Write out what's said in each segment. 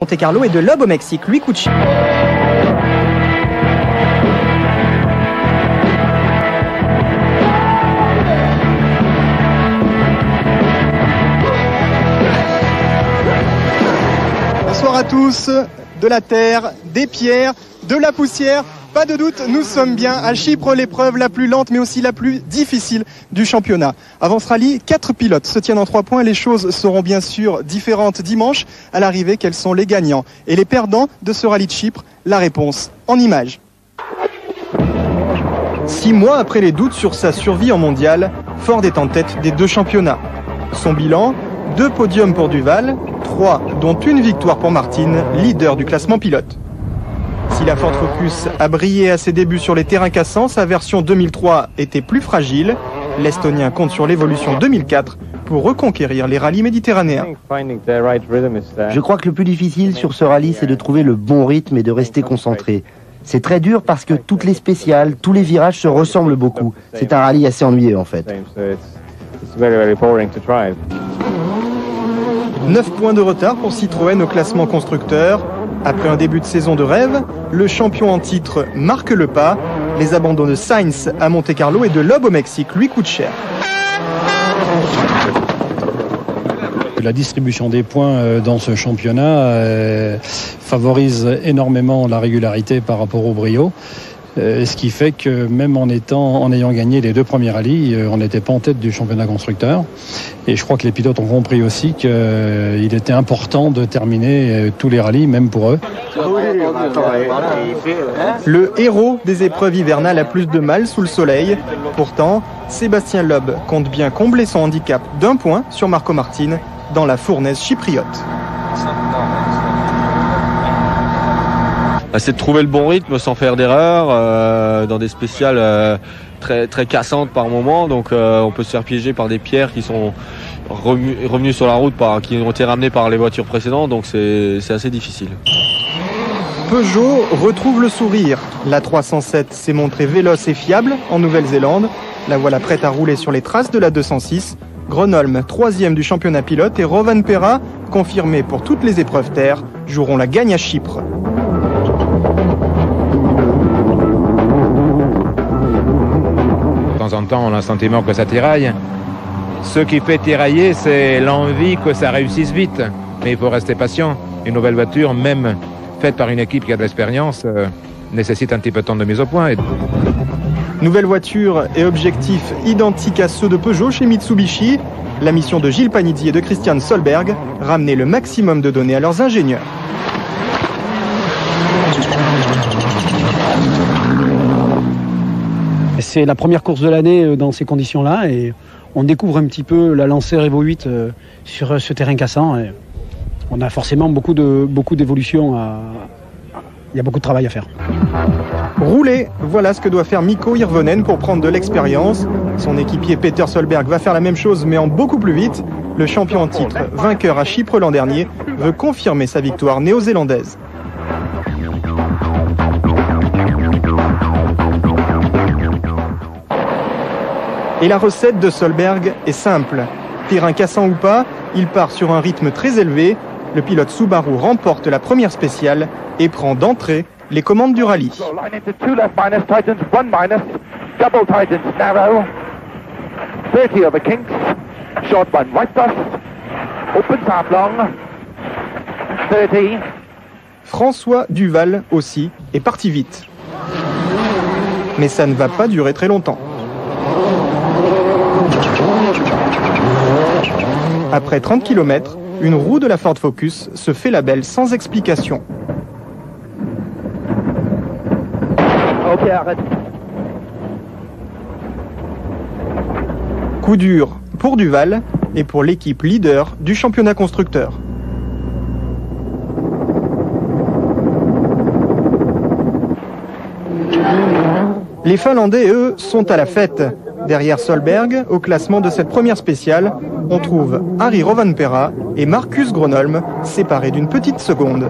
Monte-Carlo et de Lob au Mexique, lui Cucci. Bonsoir à tous, de la terre, des pierres, de la poussière. Pas de doute, nous sommes bien à Chypre, l'épreuve la plus lente mais aussi la plus difficile du championnat. Avant ce rallye, 4 pilotes se tiennent en 3 points. Les choses seront bien sûr différentes dimanche. À l'arrivée, quels sont les gagnants et les perdants de ce rallye de Chypre? La réponse en images. 6 mois après les doutes sur sa survie en mondial, Ford est en tête des 2 championnats. Son bilan, 2 podiums pour Duval, 3 dont une victoire pour Martin, leader du classement pilote. Si la Ford Focus a brillé à ses débuts sur les terrains cassants, sa version 2003 était plus fragile. L'Estonien compte sur l'évolution 2004 pour reconquérir les rallyes méditerranéens. Je crois que le plus difficile sur ce rallye, c'est de trouver le bon rythme et de rester concentré. C'est très dur parce que toutes les spéciales, tous les virages se ressemblent beaucoup. C'est un rallye assez ennuyeux en fait. 9 points de retard pour Citroën au classement constructeur. Après un début de saison de rêve, le champion en titre marque le pas. Les abandons de Sainz à Monte-Carlo et de Lob au Mexique lui coûtent cher. La distribution des points dans ce championnat favorise énormément la régularité par rapport au brio. Ce qui fait que même en ayant gagné les 2 premiers rallyes, on n'était pas en tête du championnat constructeur. Et je crois que les pilotes ont compris aussi qu'il était important de terminer tous les rallyes, même pour eux. Le héros des épreuves hivernales a plus de mal sous le soleil. Pourtant, Sébastien Loeb compte bien combler son handicap d'1 point sur Marco Martin dans la fournaise chypriote. C'est de trouver le bon rythme sans faire d'erreur, dans des spéciales très, très cassantes par moment. Donc on peut se faire piéger par des pierres qui sont revenues sur la route, qui ont été ramenées par les voitures précédentes. Donc c'est assez difficile. Peugeot retrouve le sourire. La 307 s'est montrée véloce et fiable en Nouvelle-Zélande. La voilà prête à rouler sur les traces de la 206. Gronholm, 3e du championnat pilote, et Rovanperä, confirmé pour toutes les épreuves terre, joueront la gagne à Chypre. De temps en temps, on a le sentiment que ça tiraille. Ce qui fait tirailler, c'est l'envie que ça réussisse vite. Mais il faut rester patient. Une nouvelle voiture, même faite par une équipe qui a de l'expérience, nécessite un petit peu de temps de mise au point. Nouvelle voiture et objectifs identiques à ceux de Peugeot chez Mitsubishi. La mission de Gilles Panizzi et de Christian Solberg, ramener le maximum de données à leurs ingénieurs. C'est la première course de l'année dans ces conditions-là et on découvre un petit peu la Lancer Evo 8 sur ce terrain cassant. Et on a forcément beaucoup d'évolutions. Il y a beaucoup de travail à faire. Rouler, voilà ce que doit faire Mikko Hirvonen pour prendre de l'expérience. Son équipier Peter Solberg va faire la même chose mais en beaucoup plus vite. Le champion en titre, vainqueur à Chypre l'an dernier, veut confirmer sa victoire néo-zélandaise. Et la recette de Solberg est simple. Terrain cassant ou pas, il part sur un rythme très élevé. Le pilote Subaru remporte la première spéciale et prend d'entrée les commandes du rallye. François Duval aussi est parti vite. Mais ça ne va pas durer très longtemps. Après 30 km, une roue de la Ford Focus se fait la belle sans explication. Ok, arrête. Coup dur pour Duval et pour l'équipe leader du championnat constructeur. Les Finlandais, eux, sont à la fête. Derrière Solberg, au classement de cette première spéciale, on trouve Harry Rovanperä et Marcus Gronholm, séparés d'une petite seconde.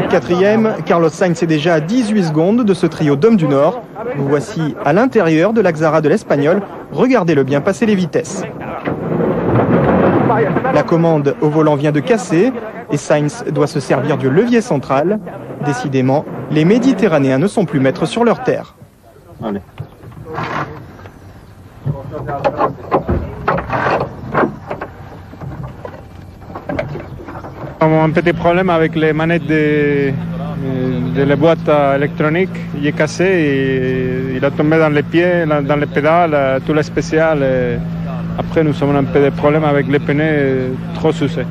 Quatrième, Carlos Sainz est déjà à 18 secondes de ce trio d'hommes du Nord. Vous voici à l'intérieur de l'Axara de l'Espagnol. Regardez-le bien passer les vitesses. La commande au volant vient de casser et Sainz doit se servir du levier central. Décidément, les Méditerranéens ne sont plus maîtres sur leur terre. Allez. On a un petit problème avec les manettes de la boîte électronique. Il est cassé et il a tombé dans les pieds, dans les pédales, tout le spécial. Et après, nous avons un peu de problème avec les pneus trop usés.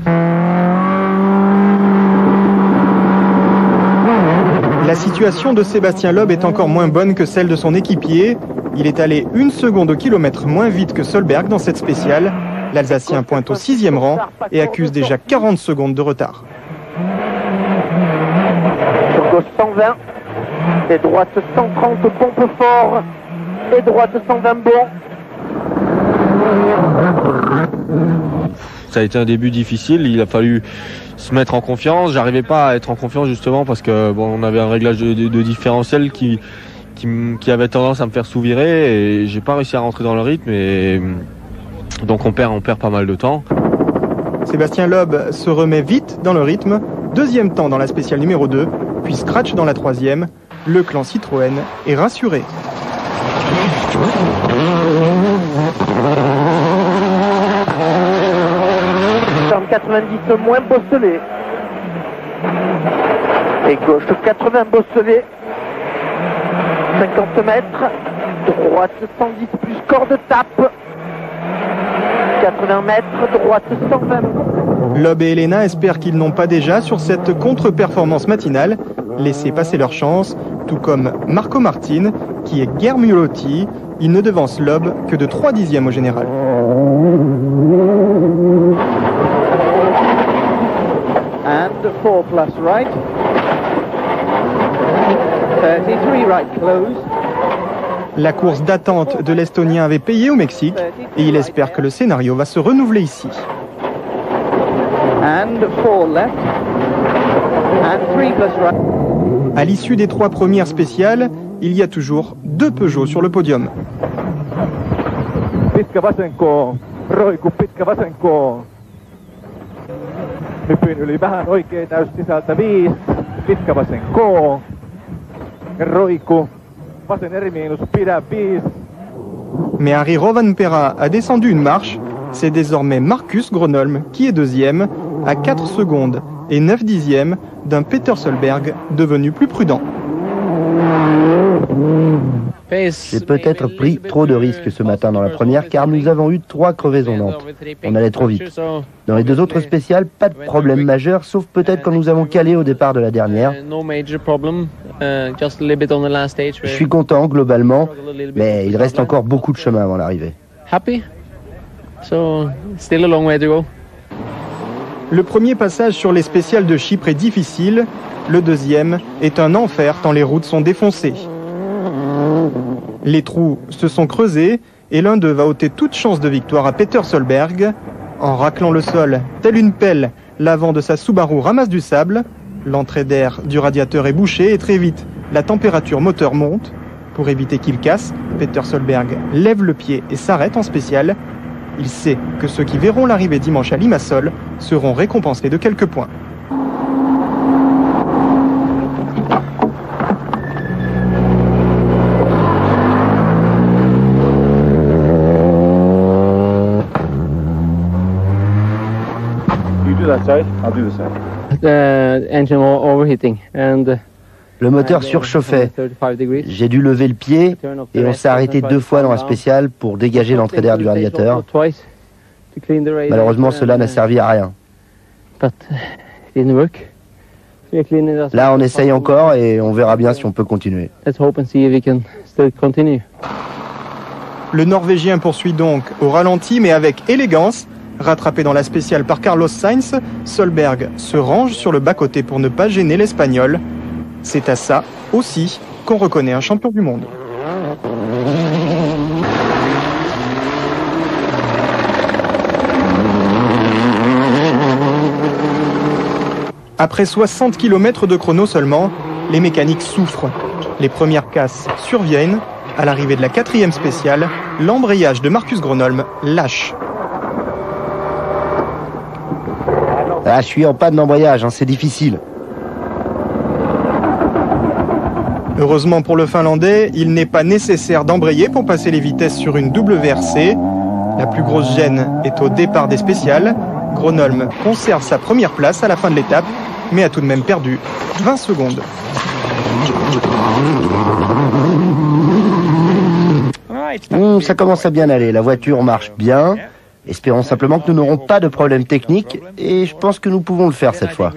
La situation de Sébastien Loeb est encore moins bonne que celle de son équipier. Il est allé 1 seconde au kilomètre moins vite que Solberg dans cette spéciale. L'Alsacien pointe au 6e rang et accuse déjà 40 secondes de retard. Sur gauche 120, et droite 130, pompe fort, et droite 120 bon. Ça a été un début difficile, il a fallu se mettre en confiance. J'arrivais pas à être en confiance justement parce que bon, on avait un réglage de différentiel qui avait tendance à me faire sous-virer et j'ai pas réussi à rentrer dans le rythme et donc on perd pas mal de temps. Sébastien Loeb se remet vite dans le rythme. 2e temps dans la spéciale numéro 2, puis scratch dans la 3e. Le clan Citroën est rassuré. Dans 90 moins bosselé. Et gauche 80 bosselé. 50 mètres. Droite 110 plus corde tape. 80 mètres, droite 120. Loeb et Elena espèrent qu'ils n'ont pas déjà, sur cette contre-performance matinale, laissé passer leur chance, tout comme Marco Martin, qui est guère mieux loti. Il ne devance Loeb que de 3 dixièmes au général. And 4 plus right. 33 right close. La course d'attente de l'Estonien avait payé au Mexique et il espère que le scénario va se renouveler ici. And 4 left. And 3 plus right. À l'issue des 3 premières spéciales, il y a toujours 2 Peugeot sur le podium. Pitkä vasenko, roiku pitkä vasenko. Hypyn yli vähän oikein täys sisältä 5. Pitkä vasenko. Roiku. Vasen eri-miinus, pidä 5. Mais Harry Rovanperä a descendu une marche. C'est désormais Marcus Gronholm qui est 2e, à 4 secondes et 9 dixièmes d'un Peter Solberg devenu plus prudent. J'ai peut-être pris trop de risques ce matin dans la première car nous avons eu 3 crevaisons lentes. On allait trop vite. Dans les 2 autres spéciales, pas de problème majeur, sauf peut-être quand nous avons calé au départ de la dernière. Je suis content globalement, mais il reste encore beaucoup de chemin avant l'arrivée. Le premier passage sur les spéciales de Chypre est difficile. Le deuxième est un enfer tant les routes sont défoncées. Les trous se sont creusés et l'un d'eux va ôter toute chance de victoire à Peter Solberg. En raclant le sol, telle une pelle, l'avant de sa Subaru ramasse du sable. L'entrée d'air du radiateur est bouchée et très vite, la température moteur monte. Pour éviter qu'il casse, Peter Solberg lève le pied et s'arrête en spécial. Il sait que ceux qui verront l'arrivée dimanche à Limassol seront récompensés de quelques points. Le moteur surchauffait. J'ai dû lever le pied et on s'est arrêté 2 fois dans la spéciale pour dégager l'entrée d'air du radiateur. Malheureusement, cela n'a servi à rien. Là, on essaye encore et on verra bien si on peut continuer. Le Norvégien poursuit donc au ralenti mais avec élégance. Rattrapé dans la spéciale par Carlos Sainz, Solberg se range sur le bas-côté pour ne pas gêner l'Espagnol. C'est à ça aussi qu'on reconnaît un champion du monde. Après 60 km de chrono seulement, les mécaniques souffrent. Les premières casses surviennent. À l'arrivée de la 4e spéciale, l'embrayage de Marcus Gronholm lâche. Ah, je suis en panne d'embrayage, hein, c'est difficile. Heureusement pour le Finlandais, il n'est pas nécessaire d'embrayer pour passer les vitesses sur une WRC. La plus grosse gêne est au départ des spéciales. Gronholm conserve sa première place à la fin de l'étape, mais a tout de même perdu 20 secondes. Ça commence à bien aller, la voiture marche bien. Espérons simplement que nous n'aurons pas de problème technique, et je pense que nous pouvons le faire cette fois.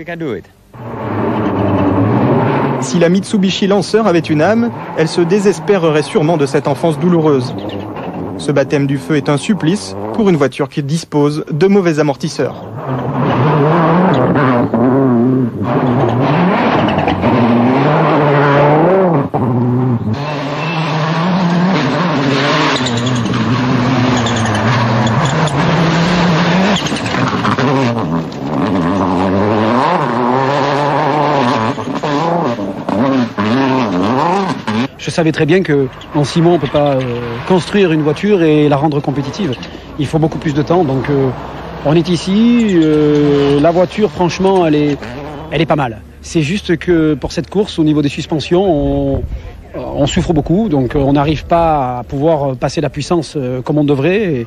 Si la Mitsubishi Lancer avait une âme, elle se désespérerait sûrement de cette enfance douloureuse. Ce baptême du feu est un supplice pour une voiture qui dispose de mauvais amortisseurs. Je savais très bien qu'en 6 mois, on ne peut pas construire une voiture et la rendre compétitive. Il faut beaucoup plus de temps. Donc on est ici. La voiture, franchement, elle est pas mal. C'est juste que pour cette course, au niveau des suspensions, on souffre beaucoup. Donc on n'arrive pas à pouvoir passer la puissance comme on devrait.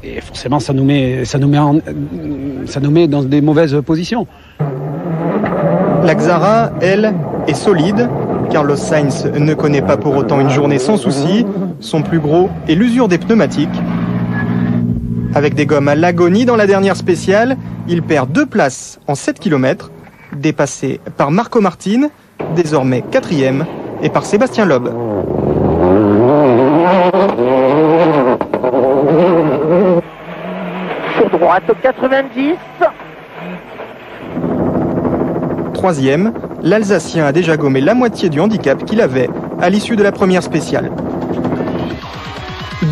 Et forcément, ça nous met dans des mauvaises positions. La Xara, elle, est solide. Carlos Sainz ne connaît pas pour autant une journée sans souci. Son plus gros est l'usure des pneumatiques. Avec des gommes à l'agonie dans la dernière spéciale, il perd 2 places en 7 km, dépassé par Marco Martin, désormais 4e, et par Sébastien Loeb. Sur droite, 90. 3e, l'Alsacien a déjà gommé la moitié du handicap qu'il avait à l'issue de la première spéciale.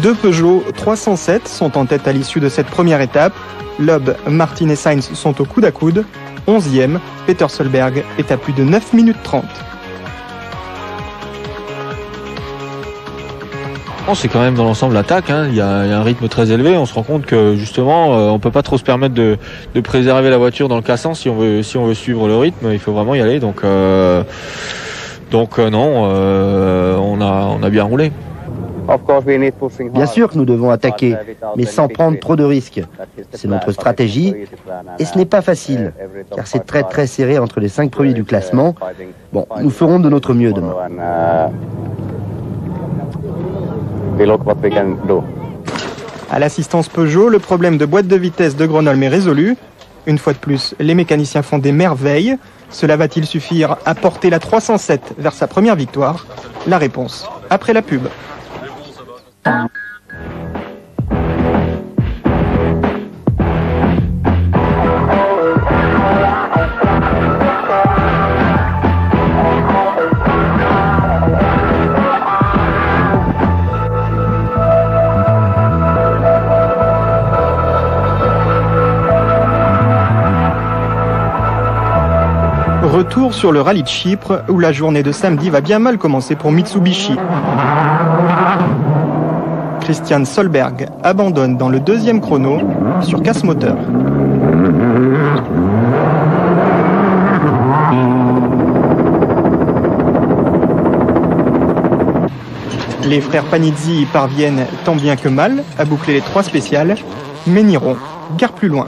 2 Peugeot 307 sont en tête à l'issue de cette première étape. Loeb, Martin et Sainz sont au coude à coude. 11e, Peter Solberg est à plus de 9 minutes 30. C'est quand même dans l'ensemble l'attaque, hein. Il y a un rythme très élevé. On se rend compte que justement on peut pas trop se permettre de préserver la voiture dans le cassant si on veut suivre le rythme. Il faut vraiment y aller. Donc non, on a bien roulé. Bien sûr que nous devons attaquer, mais sans prendre trop de risques. C'est notre stratégie, et ce n'est pas facile, car c'est très très serré entre les 5 premiers du classement. Bon, nous ferons de notre mieux demain. À l'assistance Peugeot, le problème de boîte de vitesse de Gronholm est résolu. Une fois de plus, les mécaniciens font des merveilles. Cela va-t-il suffire à porter la 307 vers sa première victoire? La réponse, après la pub. Retour sur le rallye de Chypre, où la journée de samedi va bien mal commencer pour Mitsubishi. Christian Solberg abandonne dans le 2e chrono sur casse moteur. Les frères Panizzi parviennent tant bien que mal à boucler les 3 spéciales, mais n'iront guère plus loin.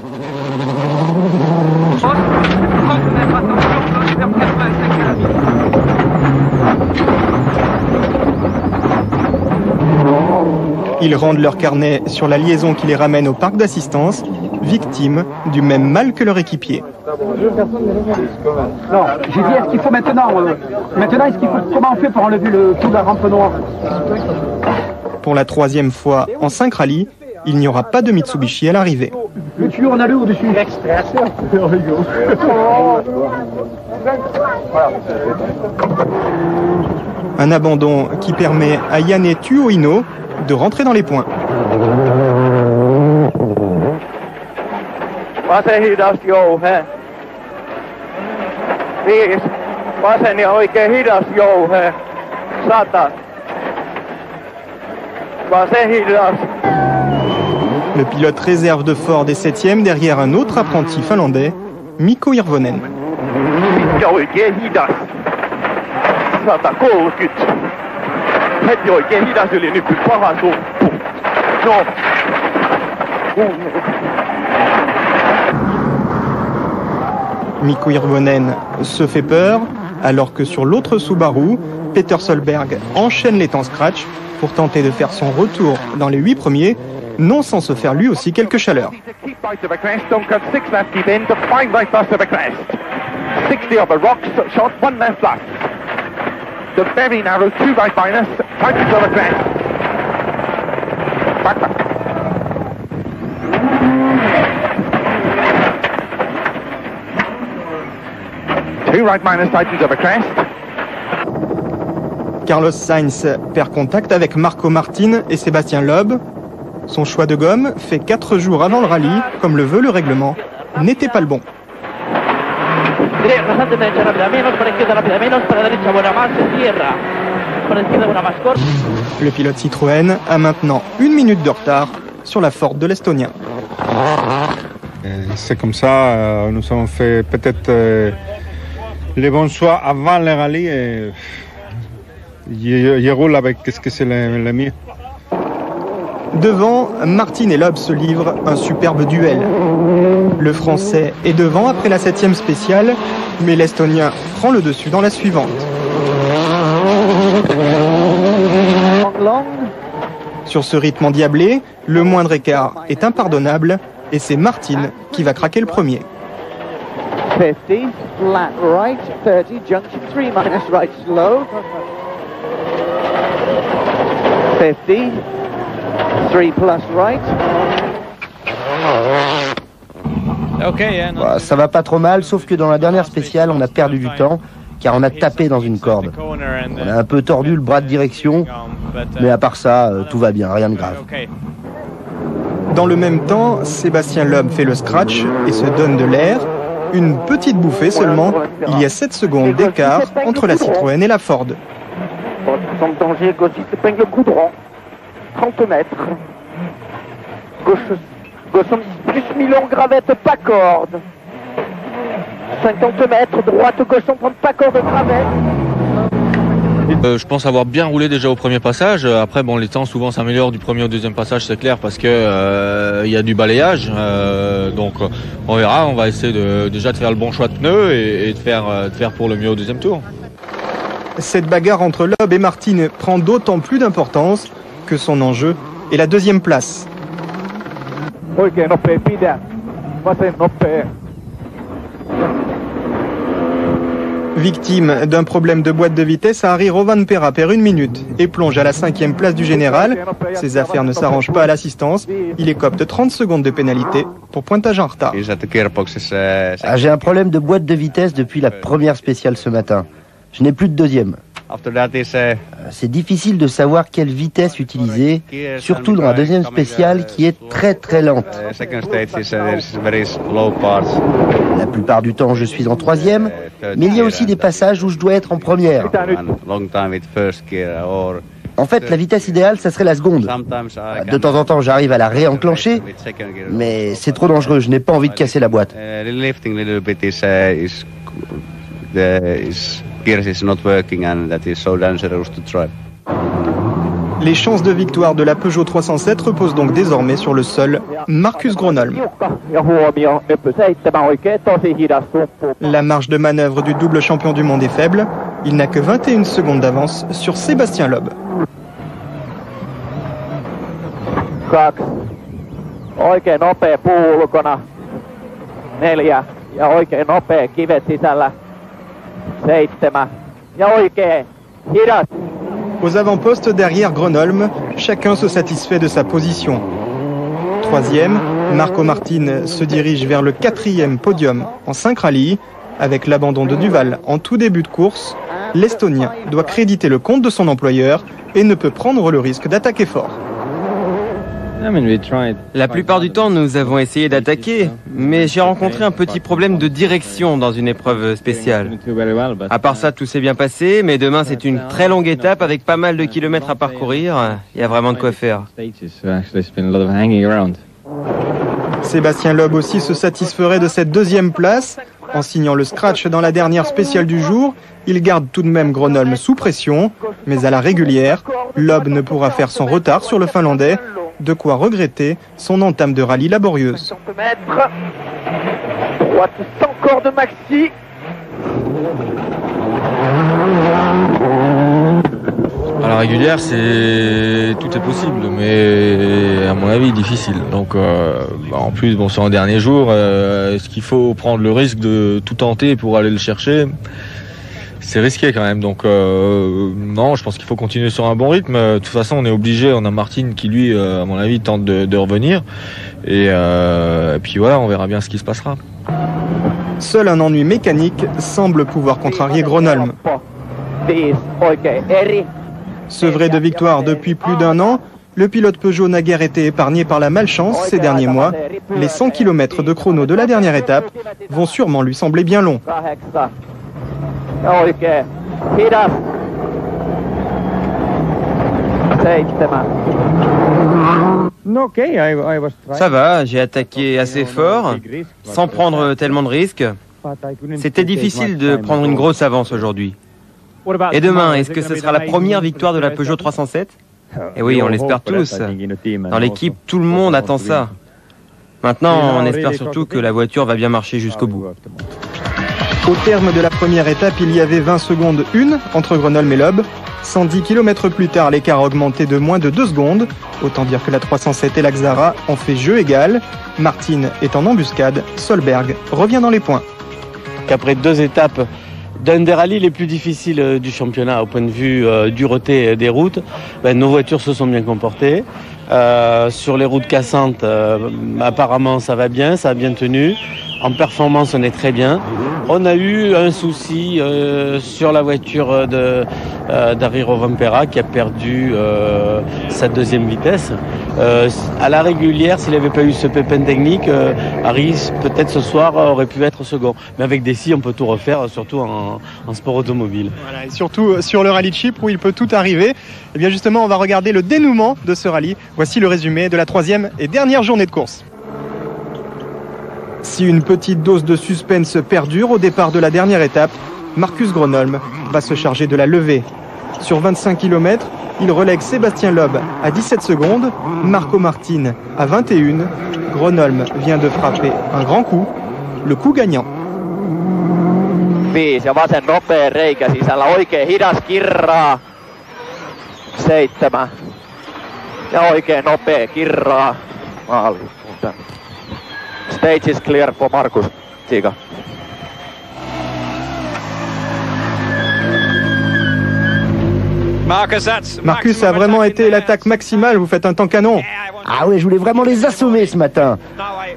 Ils rendent leur carnet sur la liaison qui les ramène au parc d'assistance, victimes du même mal que leur équipier. Non, j'ai dit est-ce qu'il faut maintenant est-ce qu'il faut, comment on fait pour enlever le tout de la rampe noire? Pour la 3e fois en 5 rallyes, il n'y aura pas de Mitsubishi à l'arrivée. Le tuyau, on a le au-dessus. Un abandon qui permet à Janne Tuohino de rentrer dans les points. Vasen hidas jouhe. 5. Vasen ja oikein hidas jouhe. Le pilote réserve de Ford est 7e derrière un autre apprenti finlandais, Mikko Hirvonen. Mikko Hirvonen se fait peur, alors que sur l'autre Subaru, Peter Solberg enchaîne les temps scratch pour tenter de faire son retour dans les 8 premiers, non sans se faire lui aussi quelques chaleurs. Carlos Sainz perd contact avec Marco Martin et Sébastien Loeb. Son choix de gomme, fait 4 jours avant le rallye, comme le veut le règlement, n'était pas le bon. Le pilote Citroën a maintenant 1 minute de retard sur la Ford de l'Estonien. C'est comme ça, nous avons fait peut-être les bons choix avant le rallye et il roule avec ce que c'est le mieux. Devant, Martin et Loeb se livrent un superbe duel. Le Français est devant après la 7e spéciale, mais l'Estonien prend le dessus dans la suivante. Sur ce rythme endiablé, le moindre écart est impardonnable et c'est Martin qui va craquer le premier. 50, flat right, 30, junction 3 minus right slow. 50, 3 plus right. Bah, ça va pas trop mal, sauf que dans la dernière spéciale, on a perdu du temps, car on a tapé dans une corde. On a un peu tordu le bras de direction, mais à part ça, tout va bien, rien de grave. Dans le même temps, Sébastien Loeb fait le scratch et se donne de l'air. Une petite bouffée seulement, il y a 7 secondes d'écart entre la Citroën et la Ford. Sans danger, gauche épingle le goudron. 30 mètres. Gauche 70 plus Milon, gravette, pas corde. 50 mètres, droite, gauche 130, pas corde, gravette. Je pense avoir bien roulé déjà au premier passage. Après, bon, les temps souvent s'améliorent du premier au deuxième passage, c'est clair, parce que il y a du balayage. Donc, on verra. On va essayer déjà de faire le bon choix de pneus et de faire pour le mieux au deuxième tour. Cette bagarre entre Loeb et Martin prend d'autant plus d'importance que son enjeu est la 2e place. Victime d'un problème de boîte de vitesse, Harry Rovanperä perd 1 minute et plonge à la 5e place du général. Ses affaires ne s'arrangent pas à l'assistance. Il écope de 30 secondes de pénalité pour pointage en retard. J'ai un problème de boîte de vitesse depuis la première spéciale ce matin. Je n'ai plus de 2e. C'est difficile de savoir quelle vitesse utiliser, surtout dans la 2e spéciale qui est très très lente. La plupart du temps je suis en 3e, mais il y a aussi des passages où je dois être en première. En fait, la vitesse idéale, ça serait la seconde. De temps en temps, j'arrive à la réenclencher, mais c'est trop dangereux, je n'ai pas envie de casser la boîte. Les chances de victoire de la Peugeot 307 reposent donc désormais sur le seul Marcus Gronholm. La marge de manœuvre du double champion du monde est faible. Il n'a que 21 secondes d'avance sur Sébastien Loeb. Oikein nopea puu ulkona. 4 ja oikein nopea kivet sisällä. 7 ja oikein hidas. Aux avant-postes derrière Gronholm, chacun se satisfait de sa position. 3e, Marco Martin se dirige vers le 4e podium en 5 rallyes. Avec l'abandon de Duval en tout début de course, l'Estonien doit créditer le compte de son employeur et ne peut prendre le risque d'attaquer fort. La plupart du temps, nous avons essayé d'attaquer, mais j'ai rencontré un petit problème de direction dans une épreuve spéciale. À part ça, tout s'est bien passé, mais demain c'est une très longue étape avec pas mal de kilomètres à parcourir. Il y a vraiment de quoi faire. Sébastien Loeb aussi se satisferait de cette deuxième place. En signant le scratch dans la dernière spéciale du jour, il garde tout de même Gronholm sous pression, mais à la régulière, Loeb ne pourra faire son retard sur le Finlandais, de quoi regretter son entame de rallye laborieuse. Droite sans corps de Maxi. À la régulière, tout est possible, mais à mon avis difficile. Donc, en plus, bon, c'est en dernier jour. Est-ce qu'il faut prendre le risque de tout tenter pour aller le chercher? C'est risqué quand même. Donc, non, je pense qu'il faut continuer sur un bon rythme. De toute façon, on est obligé. On a Martin qui, lui, à mon avis, tente de revenir. Et puis voilà, on verra bien ce qui se passera. Seul un ennui mécanique semble pouvoir contrarier Gronholm. Sevré de victoire depuis plus d'un an, le pilote Peugeot n'a guère été épargné par la malchance ces derniers mois. Les 100 km de chrono de la dernière étape vont sûrement lui sembler bien longs. Ça va, j'ai attaqué assez fort, sans prendre tellement de risques. C'était difficile de prendre une grosse avance aujourd'hui. Et demain, est-ce que ce sera la première victoire de la Peugeot 307 ? Eh oui, on l'espère tous. Dans l'équipe, tout le monde attend ça. Maintenant, on espère surtout que la voiture va bien marcher jusqu'au bout. Au terme de la première étape, il y avait 20 secondes 1 entre Gronholm et Loeb. 110 km plus tard, l'écart a augmenté de moins de 2 secondes. Autant dire que la 307 et la Xara ont fait jeu égal. Martin est en embuscade. Solberg revient dans les points. Qu'après 2 étapes d'un des rallyes les plus difficiles du championnat au point de vue dureté des routes, nos voitures se sont bien comportées. Sur les routes cassantes, apparemment ça va bien, ça a bien tenu. En performance, on est très bien. On a eu un souci sur la voiture d'Harry Rovanperä qui a perdu sa deuxième vitesse. À la régulière, s'il n'avait pas eu ce pépin technique, Harry, peut-être ce soir, aurait pu être second. Mais avec des scies, on peut tout refaire, surtout en sport automobile. Voilà, et surtout sur le rallye de Chypre où il peut tout arriver. Et bien justement, on va regarder le dénouement de ce rallye. Voici le résumé de la 3e et dernière journée de course. Si une petite dose de suspense perdure au départ de la dernière étape, Marcus Gronholm va se charger de la levée. Sur 25 km, il relègue Sébastien Loeb à 17 secondes, Marco Martin à 21. Gronholm vient de frapper un grand coup, le coup gagnant. 5 ja vasen nopea reikä sisällä, oikein hidas Kirraa. 7 ja oikein nopea Kirraa. Maaliin. Stage is clear for Marcus Ziga. Marcus a vraiment été l'attaque maximale, vous faites un temps canon. Ah ouais, je voulais vraiment les assommer ce matin.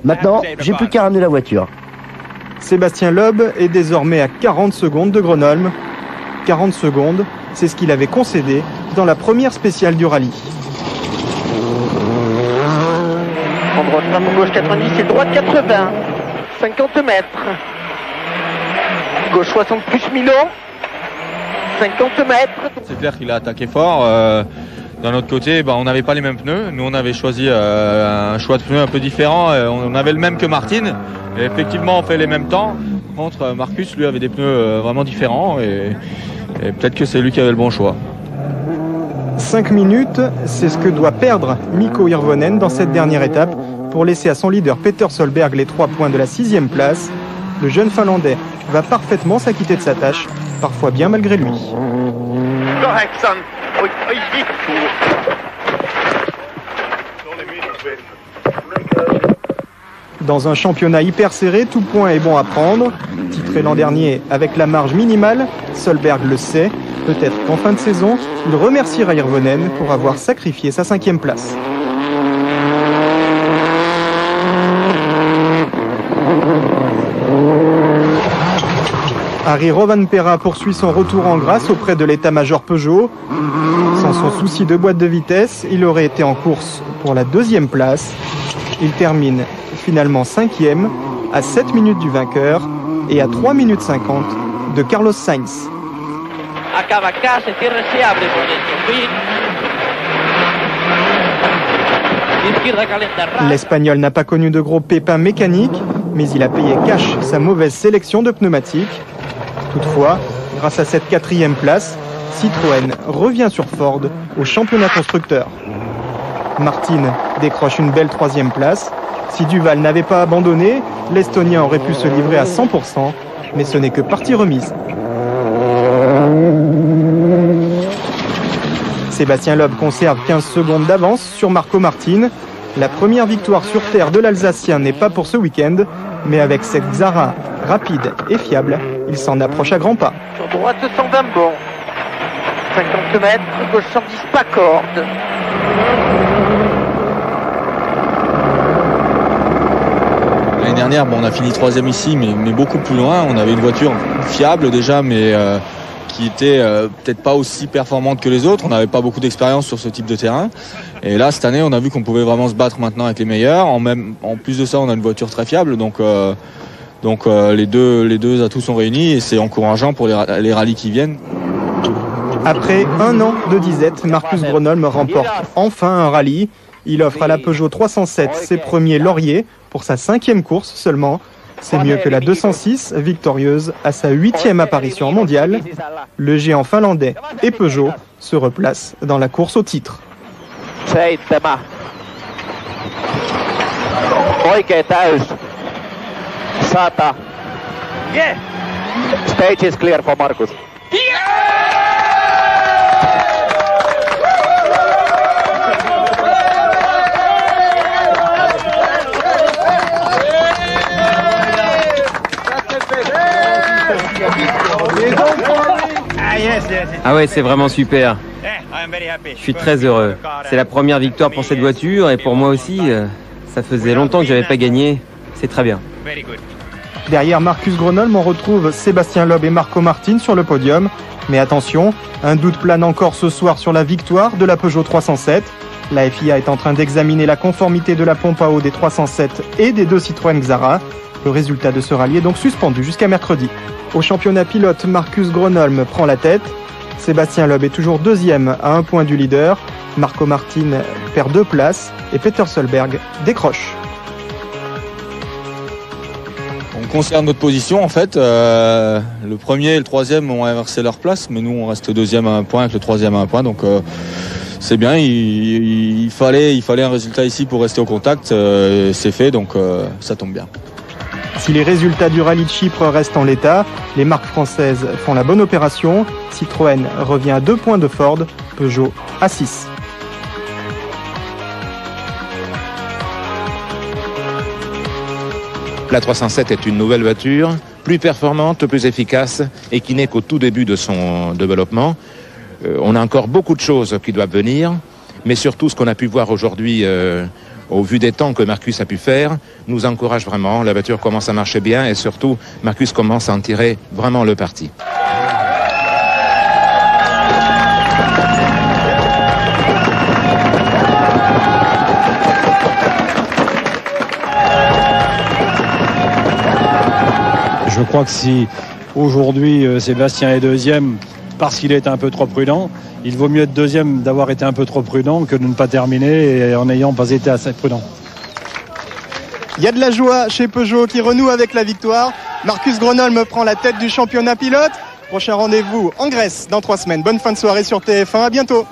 Maintenant, j'ai plus qu'à ramener la voiture. Sébastien Loeb est désormais à 40 secondes de Gronholm. 40 secondes, c'est ce qu'il avait concédé dans la première spéciale du rallye. En droite, gauche 90 et droite 80. 50 mètres. Gauche 60 plus Milon. 50 mètres. C'est clair qu'il a attaqué fort. D'un autre côté, on n'avait pas les mêmes pneus. Nous, on avait choisi un choix de pneus un peu différent. On avait le même que Martin. Et effectivement, on fait les mêmes temps. Contre Marcus, lui, avait des pneus vraiment différents. Et peut-être que c'est lui qui avait le bon choix. 5 minutes, c'est ce que doit perdre Mikko Hirvonen dans cette dernière étape pour laisser à son leader Peter Solberg les 3 points de la 6e place. Le jeune Finlandais va parfaitement s'acquitter de sa tâche, parfois bien malgré lui. Dans un championnat hyper serré, tout point est bon à prendre. Titré l'an dernier avec la marge minimale, Solberg le sait. Peut-être qu'en fin de saison, il remerciera Hirvonen pour avoir sacrifié sa 5e place. Harry Rovanperä poursuit son retour en grâce auprès de l'état-major Peugeot. Sans son souci de boîte de vitesse, il aurait été en course pour la 2e place. Il termine finalement 5e, à 7 minutes du vainqueur et à 3 minutes 50 de Carlos Sainz. L'Espagnol n'a pas connu de gros pépins mécaniques, mais il a payé cash sa mauvaise sélection de pneumatiques. Toutefois, grâce à cette 4e place, Citroën revient sur Ford au championnat constructeur. Martin décroche une belle 3e place. Si Duval n'avait pas abandonné, l'Estonien aurait pu se livrer à 100%, mais ce n'est que partie remise. Sébastien Loeb conserve 15 secondes d'avance sur Marco Martin. La première victoire sur terre de l'Alsacien n'est pas pour ce week-end, mais avec cette Xara rapide et fiable, il s'en approche à grands pas. Sur droite 120 bon, 50 mètres, gauche 110 pas corde. L'année dernière, on a fini 3e ici, mais beaucoup plus loin. On avait une voiture fiable déjà, mais qui était peut-être pas aussi performante que les autres. On n'avait pas beaucoup d'expérience sur ce type de terrain. Et là, cette année, on a vu qu'on pouvait vraiment se battre maintenant avec les meilleurs. En plus de ça, on a une voiture très fiable. Donc les deux atouts sont réunis et c'est encourageant pour les rallyes qui viennent. Après un an de disette, Marcus Gronholm remporte enfin un rallye. Il offre à la Peugeot 307 ses premiers lauriers pour sa 5e course seulement. C'est mieux que la 206, victorieuse à sa 8e apparition en mondial. Le géant finlandais et Peugeot se replacent dans la course au titre. Stage is clear for Marcus. Ah ouais, c'est vraiment super. Je suis très heureux. C'est la première victoire pour cette voiture et pour moi aussi. Ça faisait longtemps que je n'avais pas gagné. C'est très bien. Derrière Marcus Gronholm, on retrouve Sébastien Loeb et Marco Martin sur le podium. Mais attention, un doute plane encore ce soir sur la victoire de la Peugeot 307. La FIA est en train d'examiner la conformité de la pompe à eau des 307 et des 2 Citroën Xara. Le résultat de ce rallye est donc suspendu jusqu'à mercredi. Au championnat pilote, Marcus Gronholm prend la tête. Sébastien Loeb est toujours 2e à 1 point du leader. Marco Martin perd 2 places et Peter Solberg décroche. On conserve notre position en fait. Le premier et le 3e ont inversé leur place, mais nous on reste 2e à 1 point avec le 3e à 1 point. Donc c'est bien, il fallait un résultat ici pour rester au contact. C'est fait, donc ça tombe bien. Si les résultats du rallye de Chypre restent en l'état, les marques françaises font la bonne opération. Citroën revient à 2 points de Ford, Peugeot à 6. La 307 est une nouvelle voiture, plus performante, plus efficace et qui n'est qu'au tout début de son développement. On a encore beaucoup de choses qui doivent venir, mais surtout ce qu'on a pu voir aujourd'hui au vu des temps que Marcus a pu faire, nous encourage vraiment. La voiture commence à marcher bien et surtout, Marcus commence à en tirer vraiment le parti. Je crois que si aujourd'hui Sébastien est 2e parce qu'il est un peu trop prudent, il vaut mieux être 2e d'avoir été un peu trop prudent que de ne pas terminer en n'ayant pas été assez prudent. Il y a de la joie chez Peugeot qui renoue avec la victoire. Marcus Gronholm prend la tête du championnat pilote. Prochain rendez-vous en Grèce dans 3 semaines. Bonne fin de soirée sur TF1, à bientôt.